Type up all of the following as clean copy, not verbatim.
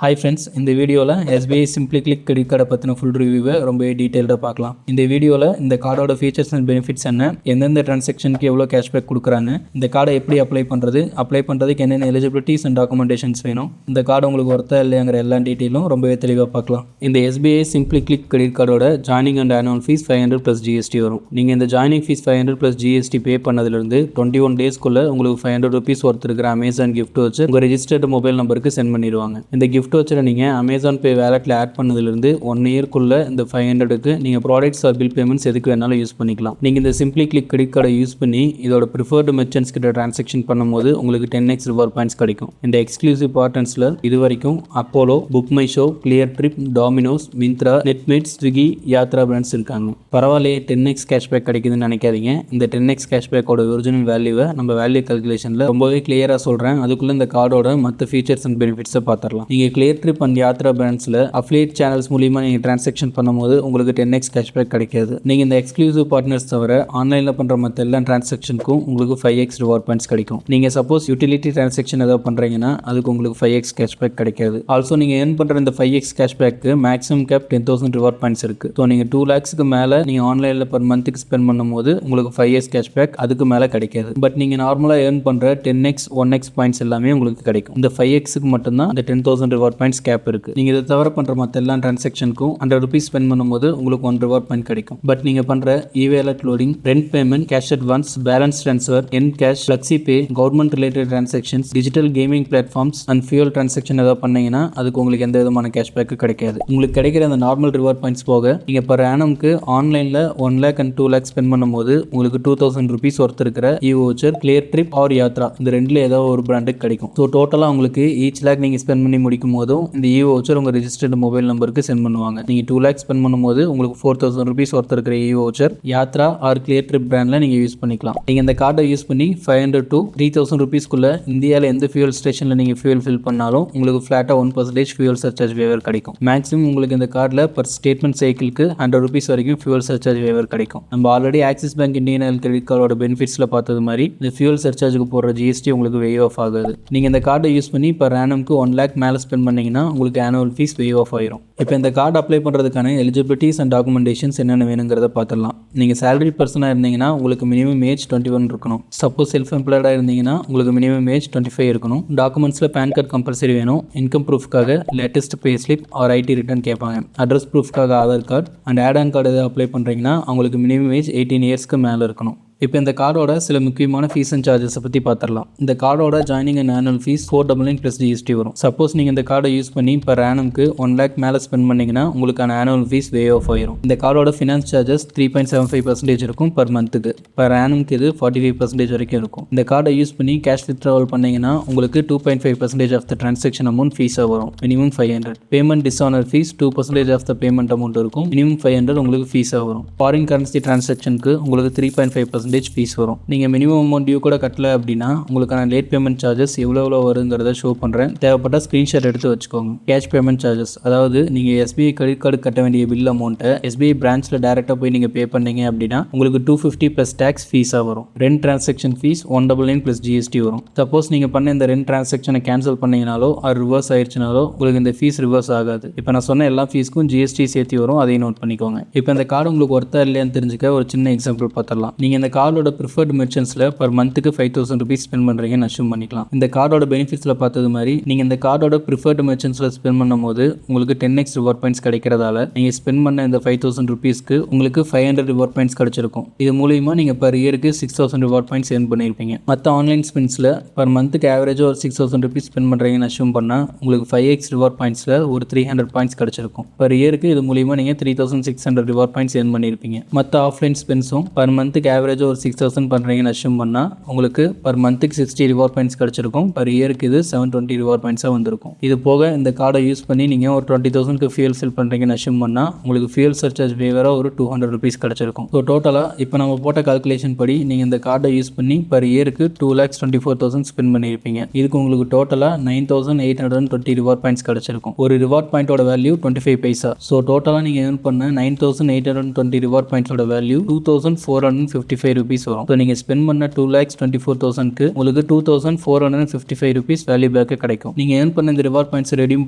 Hi friends, இந்த வீடியோவில் SBI simply click credit கார்டை பற்றின ஃபுல் ரிவ்யூவை ரொம்ப டீட்டெயில்டாக பார்க்கலாம். இந்த வீடியோவில் இந்த கார்டோட ஃபீச்சர்ஸ் அண்ட் பெனிஃபிட்ஸ் என்ன, எந்தெந்த டிரான்சாக்ஷனுக்கு எவ்வளோ கேஷ்பேக் கொடுக்குறாங்க, இந்த கார்டை எப்படி அப்ளை பண்ணுறதுக்கு என்னென்ன எலிஜிபிலிட்டிஸ் அண்ட் டாக்குமெண்டேஷன்ஸ் வேணும், இந்த கார்டு உங்களுக்கு ஒர்த்தா இல்லையாங்கிற எல்லா டீட்டெயிலும் ரொம்பவே தெளிவாக பார்க்கலாம். இந்த எஸ்பிஐ சிம்பிளி கிளிக் கிரெடிட் கார்டோட joining and annual fees 500 + GST வரும். நீங்கள் இந்த ஜாயினிங் ஃபீஸ் 500 + GST பே பண்ணதுலேருந்து 21 டேஸ்க்குள்ளே உங்களுக்கு 500 rupees ஒர்த் இருக்கிற அமேசான் கிஃப்ட் வச்சு உங்கள் ரெஜிஸ்டர்டு மொபைல் நம்பருக்கு சென்ட் பண்ணிடுவாங்க. இந்த கிஃப்ட் வச்சு நீங்கள் அமேசான் பே வேலெட்டில் ஆட் பண்ணதுலேருந்து 1 இயர்க்குள்ளே இந்த 500க்கு நீங்கள் ப்ராடக்ட்ஸ் ஆர் பில் பேமெண்ட்ஸ் எதுக்கு வேணாலும் யூஸ் பண்ணிக்கலாம். நீங்கள் இந்த சிம்பிளி கிளிக் கிரெடிட் கார்டை யூஸ் பண்ணி இதோட ப்ரிஃபர்டு மெர்ச்சன்ட்ஸ் கிட்ட டிரான்சாக்ஷன் பண்ணும்போது உங்களுக்கு 10x ரிவார்ட் பாயிண்ட்ஸ் கிடைக்கும். இந்த எக்ஸ்க்ளூசிவ் பார்ட்னர்ஸில் இது வரைக்கும் Apollo, Book My Show, Clear Trip, Domino's, Myntra, Netmed, Swiggy, Yatra brands இருக்காங்க. பரவாயில்லையே 10x கேஷ்பேக் கிடைக்குதுன்னு நினைக்காதீங்க. இந்த 10x கேஷ்பேக்கோட ஒரிஜினல் வேல்யூவை நம்ம வேல்யூ கால்குலேஷனில் ரொம்பவே கிளியராக சொல்கிறேன். அதுக்குள்ளே இந்த கார்டோட மற்ற ஃபீச்சர்ஸ் அண்ட் பெனிஃபிட்ஸை பார்த்துடலாம். நீங்கள் கிளியர் ட்ரிப் அண்ட் யாத்ரா பிராண்ட்ஸில் அஃபிலியேட் சேனல்ஸ் மூலியமாக நீங்கள் டிரான்சாக்ஷன் பண்ணும்போது உங்களுக்கு 10x கேஷ்பேக் கிடைக்காது. நீங்கள் இந்த எக்ஸ்க்ளூசிவ் பார்ட்னர்ஸ் தவிர ஆன்லைனில் பண்ணுற மற்ற எல்லா டிரான்சாக்ஷனுக்கும் உங்களுக்கு 5x ரிவார்ட் பாயிண்ட்ஸ் கிடைக்கும். நீங்கள் சப்போஸ் யூட்டிலிட்டி டிரான்சாக்ஷன் ஏதாவது பண்ணுறீங்கன்னா அதுக்கு உங்களுக்கு 5x கேஷ்பேக் கிடைக்காது. ஆல்சோ நீங்கள் ஏர்ன் பண்ணுற இந்த 5x கேஷ்பேக்கு மேக்ஸிமம் கேப் 10,000 ரிவார்ட் பாயிண்ட்ஸ் இருக்குது. ஸோ நீங்கள் 2 lakhsக்கு மேலே நீங்கள் ஆன்லைனில் பர் மந்த்துக்கு ஸ்பெண்ட் பண்ணும்போது உங்களுக்கு 5x கேஷ்பேக் அதுக்கு மேலே கிடைக்காது. பட் நீங்கள் நார்மலாக ஏர்ன் பண்ணுற 10x 1x பாயிண்ட்ஸ் எல்லாமே உங்களுக்கு கிடைக்கும். இந்த 5xக்கு மட்டும்தான் இந்த 10,000 ரிவார்ட் பாயிண்ட்ஸ் கேப் இருக்குது. நீங்கள் இதை தவிர பண்ணுற மற்ற எல்லா டிரான்சாக்ஷனுக்கும் 100 rupees ஸ்பெண்ட் பண்ணும்போது உங்களுக்கு 1 ரிவார்ட் பாயிண்ட் கிடைக்கும். பட் நீங்கள் பண்ணுற e wallet loading, rent payment, cash advance, balance transfer, encash, flexi pay, government related transactions, digital gaming platforms and fuel transaction ஏதாவது பண்ணீங்கன்னா அதுக்கு உங்களுக்கு எந்த விதமான கேஷ்பேக்கு கிடைக்காது. உங்களுக்கு கிடைக்கிற அந்த நார்மல் ரிவார்ட் பாயிண்ட்ஸ் போக நீங்கள் பர் ஆனம்க்கு ஆன்லைனில் 1 lakh and 2 lakh ஸ்பெண்ட் பண்ணும்போது உங்களுக்கு 2,000 rupees ஒர்த் இருக்கிற இ-வவுச்சர் கிளியர் ட்ரிப் ஆர் யாத்ரா இந்த ரெண்டில் ஏதாவது ஒரு பிராண்டுக்கு கிடைக்கும். ஸோ டோட்டலாக உங்களுக்கு ஈச் லேக் நீங்கள் ஸ்பெண்ட் பண்ணி முடிக்கும் போதும் இந்த இ-வவுச்சர் உங்கள் ரெஜிஸ்டர்டு மொபைல் நம்பருக்கு சென்ட் பண்ணுவாங்க. நீங்கள் 2 lakh ஸ்பெண்ட் பண்ணும்போது உங்களுக்கு 4,000 rupees ஒர்த் இருக்கிற இ-வவுச்சர் யாத்ரா ஆர் கிளியர் ட்ரிப் பிராண்டில் நீங்கள் யூஸ் பண்ணிக்கலாம். நீங்கள் இந்த கார்டை யூஸ் பண்ணி 500 to 3,000 rupeesக்குள்ளே இந்தியாவில் எந்த ஃபியூல் ஸ்டேஷனில் நீங்கள் ஃபியூல் ஃபில் பண்ணாலும் உங்களுக்கு ஃப்ளாட்டாக 1% ஃபியூல் சர்சார்ஜ் வேவர் கிடைக்கும். மேக்ஸிமம் உங்களுக்கு இந்த கார்டில் பர் ஸ்டேட்மெண்ட் சைக்கிளுக்கு 100 rupees வரைக்கும் ஃபியூல் சர்சார்ஜ் வேவர் கிடைக்கும். நம்ம already axis bank Indian credit கார்டோட பெனிஃபிட்ஸில் பார்த்தது மாதிரி இந்த ஃபியூல் சர்சார்ஜுக்கு போடுற GST உங்களுக்கு வேவ் ஆஃப் ஆகுது. நீங்கள் இந்த கார்டை யூஸ் பண்ணி பர் ஆனம்க்கு 1 lakh மேலே ஸ்பெண்ட் பண்ணீங்கன்னா உங்களுக்கு ஆனுவல் ஃபீஸ் வேவ் ஆஃப் ஆயிரும். இப்போ இந்த கார்டு அப்ளை பண்ணுறதுக்கான எலிஜிபிலிட்டிஸ் அண்ட் டாக்குமெண்டேஷன்ஸ் என்னென்ன வேணுங்கிறத பார்த்துடலாம். நீங்கள் சேலரி பர்சனாக இருந்தீங்கன்னா உங்களுக்கு மினிமம் ஏஜ் 21 இருக்கணும். சப்போஸ் செல்ஃப் எம்ப்ளாய்டாக இருந்தீங்கன்னா உங்களுக்கு மினிமம் ஏஜ் 25 இருக்கணும். டாக்குமெண்ட்ஸில் பேன் கார்டு கம்பல்சரி வேணும். இன்கம் ப்ரூஃப்காக latest pay slip or IT return கேட்பாங்க. அட்ரஸ் ப்ரூஃப்காக Aadhaar card and add on card எதாவது அப்ளை பண்ணுறீங்கன்னா அவங்களுக்கு மினிமம் ஏஜ் 18 இயர்ஸ்க்கு மேலே இருக்கணும். இப்போ இந்த கார்டோட சில முக்கியமான ஃபீஸ் அண்ட் சார்ஜஸை பற்றி பார்த்துடலாம். இந்த கார்டோட joining and annual fees 499 + GST வரும். சப்போஸ் நீங்கள் இந்த கார்டை யூஸ் பண்ணி பர் ஆனம்க்கு 1 lakh மேலே ஸ்பெண்ட் பண்ணிங்கன்னா உங்களுக்கான ஆனுவல் ஃபீஸ் வேவ் ஆஃப் ஆயிரும். இந்த கார்டோட ஃபினான்ஸ் சார்ஜஸ் 3.75% இருக்கும் பர் மந்த்துக்கு. பர் ஆனம்க்கு இது 45% வரைக்கும் இருக்கும். இந்த கார்டை யூஸ் பண்ணி கேஷ் வித்ட்ராவல் பண்ணிங்கன்னா உங்களுக்கு 2.5% ஆஃப் த டிரான்சாக்ஷன் அமௌண்ட் ஃபீஸாக வரும். Minimum 500. Payment dishonour fee 2% of the payment amount இருக்கும். மினிமம் 500 உங்களுக்கு ஃபீஸாக வரும். ஃபாரின் கரன்சி டிரான்சாக்ஷனுக்கு உங்களுக்கு 3.5% ஃபீஸ் வரும். நீங்கள் மினிமம் அமௌண்ட் டியூ கூட கட்டல அப்படின்னா உங்களுக்கான லேட் பேமெண்ட் சார்ஜஸ் எவ்வளோ வருங்கிறத ஷோ பண்ணுறேன். தேவைப்பட்ட ஸ்க்ரீன்ஷாட் எடுத்து வச்சுக்கோங்க. கேஷ் பேமெண்ட் சார்ஜஸ், அதாவது நீங்கள் SBI கிரெடிட் கார்டு கட்ட வேண்டிய பில் அமௌண்ட்டை SBI பிரான்ச்சில் டேரெக்டாக போய் நீங்கள் பே பண்ணீங்க அப்படின்னா உங்களுக்கு 250 + டேக்ஸ் ஃபீஸாக வரும். ரெண்ட் டிரான்சாக்ஷன் ஃபீஸ் 199 + GST வரும். சப்போஸ் நீங்கள் பண்ண இந்த ரெண்ட் டிரான்சாக்ஷனை கேன்சல் பண்ணீங்கனாலோ அது ரிவர்ஸ் ஆயிடுச்சுனாலோ உங்களுக்கு இந்த ஃபீஸ் ரிவர்ஸ் ஆகாது. இப்போ நான் சொன்ன எல்லா ஃபீஸ்க்கும் GST சேர்த்து வரும். அதையும் நோட் பண்ணிக்கோங்க. இப்போ இந்த கார்டு உங்களுக்கு ஒர்த்தா இல்லையான்னு தெரிஞ்சுக்க ஒரு சின்ன எக்ஸாம்பிள் பார்த்துடலாம். நீங்கள் இந்த கார்டோட ப்ரிஃபர்ட் மெர்ச்சன்ட்ஸில் பர் மந்த்துக்கு 5,000 rupees ஸ்பெண்ட் பண்ணுறீங்கன்னு அஷ்யூம் பண்ணிக்கலாம். இந்த கார்டோட பெனிஃபிட்ஸில் பார்த்தது மாதிரி நீங்கள் இந்த கார்டோட ப்ரிஃபர்ட் மெர்ச்சன்ட்ஸில் ஸ்பெண்ட் பண்ணும்போது உங்களுக்கு 10x ரிவார்ட் பாயிண்ட்ஸ் கிடைக்கிறதால நீங்கள் ஸ்பெண்ட் பண்ண இந்த 5,000 rupeesக்கு உங்களுக்கு 500 ரிவார்ட் பாயிண்ட்ஸ் கிடைச்சிருக்கும். இது மூலியமாக நீங்கள் பர் இயருக்கு 6,000 ரிவார்ட் பாயிண்ட்ஸ் ஏர்ன் பண்ணியிருப்பீங்க. மற்ற ஆன்லைன் ஸ்பெண்ட்ஸில் பர் மந்த்துக்கு ஆவரேஜாக ஒரு 6,000 rupees ஸ்பெண்ட் பண்ணுறீங்கன்னு அஷ்யூம் பண்ணால் உங்களுக்கு 5x ரிவார்ட் பாயிண்ட்ஸில் ஒரு 300 பாயிண்ட்ஸ் கிடைச்சிருக்கும். பர் இயருக்கு இது மூலியமாக நீங்கள் 3,600 ரிவார்ட் பாயிண்ட்ஸ் ஏர்ன் பண்ணியிருப்பீங்க. மற்ற ஆஃப்லைன் ஸ்பெண்ட்ஸும் பர் மந்த்துக்கு ஆவரேஜாக ஒரு 6,000 பண்ணுறீங்கன்னு அஷ்யூம் பண்ணால் உங்களுக்கு பர் மந்த்துக்கு 60 ரிவார்ட் பாயிண்ட்ஸ் கிடச்சிருக்கும். பர் இயருக்கு இது 720 ரிவார்ட் பாயிண்ட்ஸாக வந்திருக்கும். இது போக இந்த கார்டை யூஸ் பண்ணி நீங்கள் ஒரு 20,000க்கு ஃபியூல் ஃபில் பண்ணுறீங்கன்னு அஷ்யூம் பண்ணால் உங்களுக்கு ஃபியூல் சர்சார்ஜ் வேவராக ஒரு 200 rupees கிடச்சிருக்கும். ஸோ டோட்டலாக இப்போ நம்ம போட்ட கால்குலேஷன் படி நீங்கள் இந்த கார்டை யூஸ் பண்ணி பர் இயருக்கு 2,24,000 ஸ்பெண்ட் பண்ணியிருப்பீங்க. இதுக்கு உங்களுக்கு டோட்டலாக 9,820 ரிவார்ட் பாயிண்ட்ஸ் கிடச்சிருக்கும். ஒரு ரிவார்ட் பாயிண்டோட வேல்யூ 25 பைசா. ஸோ டோட்டலாக நீங்கள் ஏர்ன் பண்ண 9,820 ரிவார்ட் பாயிண்ட்ஸோட வேல்யூ 2,455 ₹2,455 வரும். ஸோ நீங்கள் ஸ்பெண்ட் பண்ண 2,24,000க்கு உங்களுக்கு ₹2,455 வேல்யூ பேக்கு கிடைக்கும். நீங்கள் ஏர்ன் பண்ண இந்த ரிவார்ட் பாயிண்ட்ஸ் ரெடீம்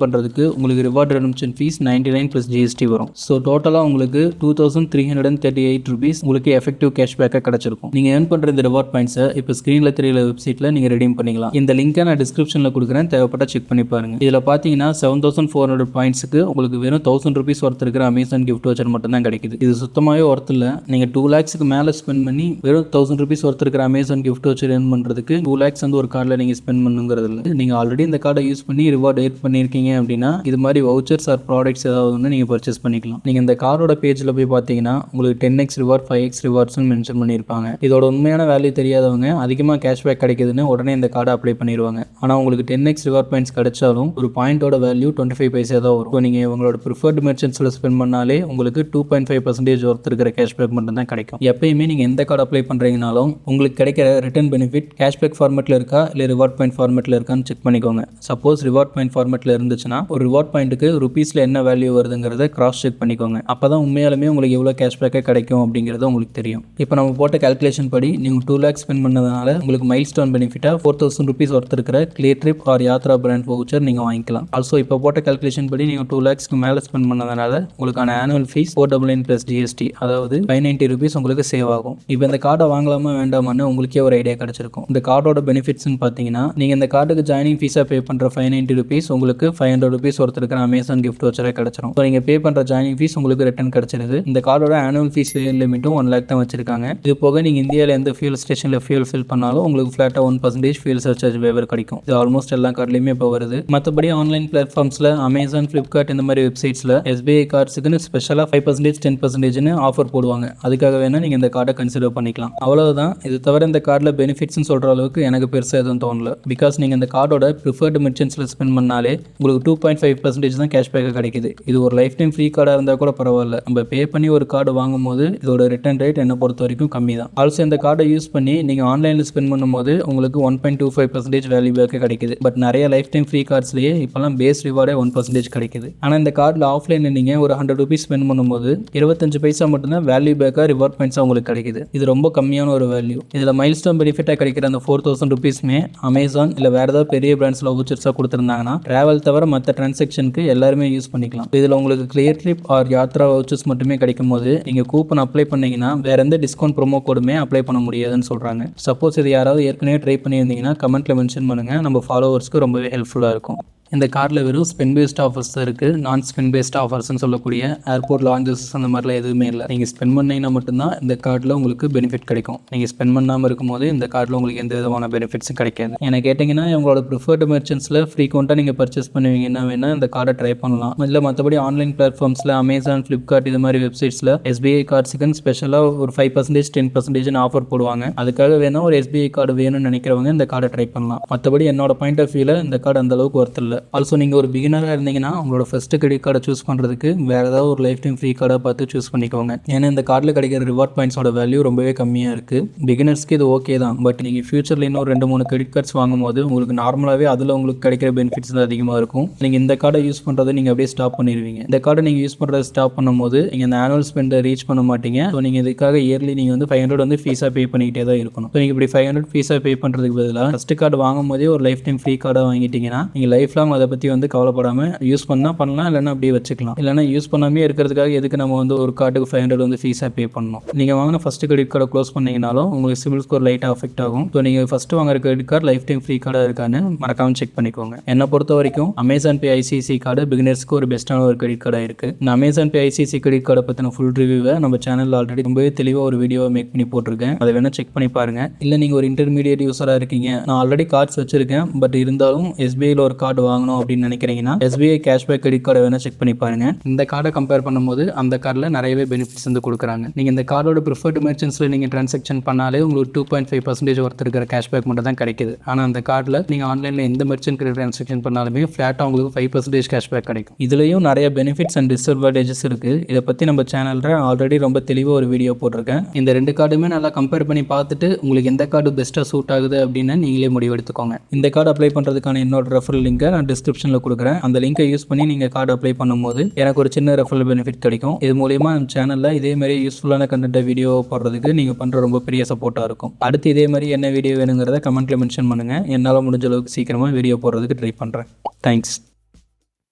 பண்ணுறதுக்கு உங்களுக்கு ரிவார்ட் ரெடம்ஷன் ஃபீஸ் 99 + GST வரும். ஸோ டோட்டலாக உங்களுக்கு ₹2,338 உங்களுக்கு எஃபெக்டிவ் கேஷ்பேக்காக கிடைச்சிருக்கும். நீங்கள் ஏர்ன் பண்ணுற இந்த ரிவார்ட் பாயிண்ட்ஸை இப்போ ஸ்க்ரீனில் தெரியல வெப்சைட்டில் நீங்கள் ரெடீம் பண்ணிக்கலாம். இந்த லிங்கை நான் டிஸ்கிரிப்ஷனில் கொடுக்குறேன், தேவைப்பட்ட செக் பண்ணி பாருங்க. இதில் பார்த்தீங்கன்னா 7,400 பாயிண்ட்ஸுக்கு உங்களுக்கு வெறும் ₹1,000 ஒர்த் இருக்கிற அமேசான் கிஃப்ட் வச்சர் மட்டும் தான் கிடைக்குது. இது சுத்தமாகவே ஒர்த் இல்லை. நீங்கள் 2 lakhsக்கு மேலே ஸ்பெண்ட் பண்ணி வெறும் ₹1,000 ஒர்த் இருக்கிற அமேசான் கிஃப்ட் வச்சர் ஏர்ன் பண்ணுறதுக்கு 2 lakhs வந்து ஒரு கார்டில் நீங்கள் ஸ்பெண்ட் பண்ணுங்கிறது இல்லை. நீங்கள் ஆல்ரெடி இந்த கார்டை யூஸ் பண்ணி ரிவார்ட் ஏர்ன் பண்ணியிருக்கீங்க அப்படின்னா இது மாதிரி வவுச்சர்ஸ் ஆர் ப்ராடக்ட்ஸ் ஏதாவது ஒன்று நீங்கள் பர்ச்சேஸ் பண்ணிக்கலாம். நீங்கள் இந்த கார்டோட பேஜில் போய் பார்த்தீங்கன்னா உங்களுக்கு 10x ரிவார்ட் 5x ரிவார்ட்ஸ்னு மென்ஷன் பண்ணியிருப்பாங்க. இதோட உண்மையான வேல்யூ தெரியாதவங்க அதிகமாக கேஷ்பேக் கிடைக்குதுன்னு உடனே இந்த கார்டை அப்ளை பண்ணிடுவாங்க. ஆனால் உங்களுக்கு 10x ரிவார்ட் பாயிண்ட்ஸ் கிடைச்சாலும் ஒரு பாயிண்டோட வேல்யூ 25 பைசா தான் வரும். நீங்கள் உங்களோட ப்ரிஃபர்ட் மெர்ச்சன்ட்ஸில் ஸ்பெண்ட் பண்ணாலே உங்களுக்கு 2.5% ஒர்த் இருக்கிற கேஷ்பேக் மட்டும் தான் கிடைக்கும். எப்பயுமே நீங்கள் எந்த கார்டு அப்ளை பண்ணுறீங்கனாலும் உங்களுக்கு கிடைக்கிற ரிட்டர்ன் பெனிஃபிட் கேஷ்பேக் ஃபார்மேட்டில் இருக்கா இல்லை ரிவார்ட் பாயிண்ட் ஃபார்மேட்டில் இருக்கான்னு செக் பண்ணிக்கோங்க. சப்போஸ் ரிவார்ட் பாயிண்ட் ஃபார்மேட்டில் இருந்துச்சுன்னா ஒரு ரிவார்ட் பாயிண்ட்டுக்கு ருபீஸில் என்ன வேல்யூ வருதுங்கிறத கிராஸ் செக் பண்ணிக்கோங்க. அப்போ தான் உண்மையாலுமே உங்களுக்கு எவ்வளோ கேஷ்பேக்காக கிடைக்கும் அப்படிங்கிறது உங்களுக்கு தெரியும். இப்போ நம்ம போட்ட கால்குலேஷன் படி நீங்கள் 2 lakhs ஸ்பெண்ட் பண்ணதுனால உங்களுக்கு மைல் ஸ்டோன் பெனிஃபிட்டாக ₹4,000 ஒர்த் இருக்கிற Cleartrip or Yatra brand voucher நீங்கள் வாங்கிக்கலாம். ஆல்சோ இப்போ போட்ட கால்குலேஷன் படி நீங்கள் 2 lakhsக்கு மேலே ஸ்பெண்ட் பண்ணதுனால உங்களுக்கான ஆனுவல் ஃபீஸ் $499 + GST அதாவது ₹590 உங்களுக்கு சேவ் ஆகும். இப்போ இந்த கார்டை வாங்கலாமா வேண்டாமான்னு உங்களுக்கே ஒரு ஐடியா கிடைச்சிருக்கும். இந்த கார்டோட பெனிஃபிட்ஸ்னு பார்த்தீங்கன்னா நீங்கள் இந்த கார்டுக்கு ஜாயினிங் ஃபீஸாக பே பண்ணுற ₹590 உங்களுக்கு ₹500 ஒருத்தர் இருக்கிற அமேசான் கிஃப்ட் வச்சரே கிடைச்சிரும். ஸோ நீங்கள் பே பண்ணுற ஜாயினிங் ஃபீஸ் உங்களுக்கு ரிட்டர்ன் கிடைச்சிருது. இந்த கார்டோட ஆனுவல் ஃபீஸ் லிமிட்டும் 1 lakh தான் வச்சிருக்காங்க. இது போக நீங்கள் இந்தியாவில் எந்த ஃபியூல் ஸ்டேஷனில் ஃபியூல் ஃபில் பண்ணாலும் உங்களுக்கு ஃபிளாட்டாக 1% ஃபியூல் சர்சார்ஜ் வேவர் கிடைக்கும். இது ஆல்மோஸ்ட் எல்லா கார்ட்லையுமே இப்போ வருது. மற்றபடி ஆன்லைன் பிளாட்ஃபார்ம்ஸில் அமேசான், ஃப்ளிப்கார்ட் இந்த மாதிரி வெப்சைட்ஸில் SBI கார்ட்ஸுக்குன்னு ஸ்பெஷலாக 5% 10% ஆஃபர் போடுவாங்க. அதுக்காக வேணால் நீங்கள் இந்த கார்டை கன்சிடர் பண்ணிக்கலாம். அவ்வளவுதான். இது தவிர இந்த கார்டில் பெனிஃபிட்ஸ்னு சொல்கிற அளவுக்கு எனக்கு பெருசாக எதுவும் தோணல. பிகாஸ் நீங்கள் இந்த கார்டோட ப்ரிஃபர்டு மெர்ச்சன்ட்ஸில் ஸ்பெண்ட் பண்ணாலே உங்களுக்கு 2.5% தான் கேஷ்பேக்காக கிடைக்குது. இது ஒரு லைஃப் டைம் ஃப்ரீ கார்டாக இருந்தால் கூட பரவாயில்ல. நம்ம பே பண்ணி ஒரு கார்டு வாங்கும் போது இதோட ரிட்டர்ன் ரேட் என்னை பொறுத்த வரைக்கும் கம்மி தான். ஆல்சோ இந்த கார்டை யூஸ் பண்ணி நீங்கள் ஆன்லைனில் ஸ்பெண்ட் பண்ணும்போது உங்களுக்கு 1.25% வேல்யூ பேக்கு கிடைக்குது. பட் நிறைய லைஃப் டைம் ஃப்ரீ கார்ட்ஸ்லேயே இப்போலாம் பேஸ் ரிவார்டே 1% கிடைக்குது. ஆனால் இந்த கார்டில் ஆஃப்லைனில் நீங்கள் ஒரு ₹100 ஸ்பெண்ட் பண்ணும்போது 25 பைசா மட்டும்தான் வேல்யூ பேக்காக ரிவார்ட் பாயிண்ட்ஸாக உங்களுக்கு கிடைக்குது. இது ரொம்ப கம்மியான ஒரு வேல்யூ. இதில் மைல் ஸ்டோன் பெனிஃபிட்டாக கிடைக்கிற அந்த ₹4,000 அமேசான் இல்லை வேறு ஏதாவது பெரிய பிராண்ட்ஸில் வவுச்சர்ஸாக கொடுத்துருந்தாங்கன்னா ட்ராவல் தவிர மற்ற டிரான்சாக்ஷனுக்கு எல்லாருமே யூஸ் பண்ணிக்கலாம். இதில் உங்களுக்கு Cleartrip or Yatra vouchers மட்டுமே கிடைக்கும் போது நீங்கள் கூப்பன் அப்ளை பண்ணீங்கன்னா வேற எந்த டிஸ்கவுண்ட் ப்ரோமோ கோடுமே அப்ளை பண்ண முடியாதுன்னு சொல்கிறாங்க. சப்போஸ் இது யாராவது ஏற்கனவே ட்ரை பண்ணியிருந்தீங்கன்னா கமெண்ட்டில் மென்ஷன் பண்ணுங்கள். நம்ம ஃபாலோவர்ஸ்க்கு ரொம்பவே ஹெல்ப்ஃபுல்லாக இருக்கும். இந்த கார்டில் வெறும் ஸ்பெண்ட் பேஸ்ட் ஆஃபர்ஸ் தான் இருக்குது. நான் ஸ்பெண்ட் பேஸ்ட் ஆஃபர்ஸ்னு சொல்லக்கூடிய ஏர்போர்ட் லான்ச்சஸ் அந்த மாதிரிலாம் எதுவுமே இல்லை. நீங்கள் ஸ்பெண்ட் பண்ணிங்கன்னா மட்டும்தான் இந்த கார்டில் உங்களுக்கு பெனிஃபிட் கிடைக்கும். நீங்கள் ஸ்பெண்ட் பண்ணாமல் இருக்கும்போது இந்த கார்டில் உங்களுக்கு எந்த விதமான பெனிஃபிட்ஸும் கிடைக்காது. என்ன கேட்டிங்கன்னா உங்களோட ப்ரிஃபர்டு மெர்ச்சன்ட்ஸில் ஃப்ரீக்வெண்ட்டாக நீங்கள் பர்ச்சேஸ் பண்ணுவீங்கன்னா வேணால் இந்த கார்டை ட்ரை பண்ணலாம். இல்லை மற்றபடி ஆன்லைன் பிளாட்ஃபார்ம்ஸில் அமேசான், ஃப்ளிப்கார்ட் இது மாதிரி வெப்சைட்ஸில் SBI கார்ட்ஸுக்குன்னு ஸ்பெஷலாக ஒரு 5% 10% ஆஃபர் போடுவாங்க. அதுக்காக வேணால் ஒரு SBI கார்டு வேணும்னு நினைக்கிறவங்க இந்த கார்டை ட்ரை பண்ணலாம். மற்றபடி என்னோட பாயிண்ட் ஆஃப் வியூவில் இந்த கார்டு அந்த அளவுக்கு ஒர்த் இல்லை. ஆல்சோ நீங்கள் ஒரு பிகினராக இருந்தீங்கன்னா உங்களோட ஃபஸ்ட்டு கிரெடிட் கார்டை சூஸ் பண்ணுறதுக்கு வேறு ஏதாவது ஒரு லைஃப் டைம் ஃப்ரீ கார்டாக பார்த்து சூஸ் பண்ணிக்கோங்க. ஏன்னா இந்த கார்டில் கிடைக்கிற ரிவார்ட் பாயிண்ட்ஸோட வேல்யூ ரொம்பவே கம்மியாக இருக்குது. பிகினர்ஸ்க்கு இது ஓகே தான். பட் நீங்கள் ஃபியூச்சரில் இன்னும் 2-3 கிரெடிட் கார்ட்ஸ் வாங்கும்போது உங்களுக்கு நார்மலாகவே அதில் உங்களுக்கு கிடைக்கிற பெனிஃபிட்ஸ் தான் அதிகமாக இருக்கும். நீங்கள் இந்த கார்டை யூஸ் பண்ணுறதை நீங்கள் அப்படியே ஸ்டாப் பண்ணிடுவீங்க. இந்த கார்டை நீங்கள் யூஸ் பண்ணுறதை ஸ்டாப் பண்ணும்போது நீங்கள் இந்த ஆனுவல் ஸ்பெண்டை ரீச் பண்ண மாட்டீங்க. ஸோ நீங்கள் இதுக்காக இயர்லி நீங்கள் வந்து 500 வந்து ஃபீஸாக பே பண்ணிக்கிட்டே தான் இருக்கணும். ஸோ நீங்கள் இப்படி 500 ஃபீஸாக பே பண்ணுறதுக்கு பதிலாக ஃபஸ்ட்டு கார்டு வாங்கும் போதே ஒரு லைஃப் டைம் ஃப்ரீ கார்டாக வாங்கிட்டீங்கன்னா நீங்கள் லைஃப் லாங் அதை பற்றி வந்து கவலைப்படாமல் யூஸ் பண்ணால் பண்ணலாம், இல்லைனா அப்படியே வச்சுக்கலாம். இல்லைனா யூஸ் பண்ணாமே இருக்கிறதுக்காக எதுக்கு நம்ம வந்து ஒரு கார்டுக்கு 500 வந்து ஃபீஸாக பே பண்ணணும். நீங்கள் வாங்கின ஃபஸ்ட்டு கிரெடிட் கார்டை க்ளோஸ் பண்ணிங்கனாலும் உங்களுக்கு சிபில் ஸ்கோர் லைட்டாக அஃபெக்ட் ஆகும். ஸோ நீங்கள் ஃபஸ்ட்டு வாங்குற credit card lifetime free கார்டாக இருக்கான்னு மறக்காமல் செக் பண்ணிக்கோங்க. என்னை பொறுத்த வரைக்கும் அமேசான் பே ICICI கார்டு பிகினர்ஸ்க்கு ஒரு பெஸ்ட்டான ஒரு கிரெடிட் கார்டாக இருக்குது. இந்த அமேசான் பே ICICI கிரெடிட் கார்டை பற்றின ஃபுல் ரிவ்யூவை நம்ம சேனலில் ஆல்ரெடி ரொம்பவே தெளிவாக ஒரு வீடியோவை மேக் பண்ணி போட்டிருக்கேன். அதை வேணால் செக் பண்ணி பாருங்கள். இல்லை நீங்கள் ஒரு இன்டர்மீடியட் யூஸராக இருக்கீங்க, நான் ஆல்ரெடி கார்ட்ஸ் வச்சிருக்கேன், பட் இருந்தாலும் SBIயில் ஒரு கார்டு வாங்கணும் அப்படின்னு நினைக்கிறீங்கன்னா SBI கேஷ்பேக் கிரெடிட் கார்டை வேணால் செக் பண்ணி பாருங்க. இந்த கார்டை கம்பேர் பண்ணும்போது அந்த கார்டில் நிறையவே பெனிஃபிட்ஸ் வந்து கொடுக்குறாங்க. நீங்கள் இந்த கார்டோட ப்ரிஃபர்டு மெர்ச்சன்ட்ஸில் நீங்கள் ட்ரான்சாக்ஷன் பண்ணாலே உங்களுக்கு 2.5% ஒர்த் இருக்கிற கேஷ்பேக் மட்டும் தான் கிடைக்குது. ஆனால் அந்த கார்டில் நீங்கள் ஆன்லைனில் எந்த மெர்ச்சன்ட் ட்ரான்சாக்ஷன் பண்ணாலுமே ஃப்ளாட்டாக உங்களுக்கு 5% கேஷ்பேக் கிடைக்கும். இதுலேயும் நிறைய பெனிஃபிட்ஸ் அண்ட் டிஸ்அட்வான்டேஜஸ் இருக்குது. இதை பற்றி நம்ம சேனலில் ஆல்ரெடி ரொம்ப தெளிவாக ஒரு வீடியோ போட்டிருக்கேன். இந்த 2 கார்டுமே நல்லா கம்பேர் பண்ணி பார்த்துட்டு உங்களுக்கு எந்த கார்டு பெஸ்ட்டாக சூட் ஆகுது அப்படின்னு நீங்களே முடிவெடுத்துக்கோங்க. இந்த கார்டு அப்ளை பண்ணுறதுக்கான என்னோட ரெஃபரல் லிங்கை நான் நான் டிஸ்கிரிப்ஷனில் கொடுக்குறேன். அந்த லிங்கை யூஸ் பண்ணி நீங்கள் கார்டு அப்ளை பண்ணும்போது எனக்கு ஒரு சின்ன ரெஃபரல் பெனிஃபிட் கிடைக்கும். இது மூலிமா நம்ம சேனலில் இதே மாதிரி யூஸ்ஃபுல்லான கண்டென்ட்டை வீடியோ போடுறதுக்கு நீங்கள் பண்ணுற ரொம்ப பெரிய சப்போர்ட்டாக இருக்கும். அடுத்து இதே மாதிரி என்ன வீடியோ வேணுங்கிறத கமெண்ட்டில் மென்ஷன் பண்ணுங்கள். என்னால் முடிஞ்ச அளவுக்கு சீக்கிரமாக வீடியோ போடுறதுக்கு ட்ரை பண்ணுறேன். தேங்க்ஸ்.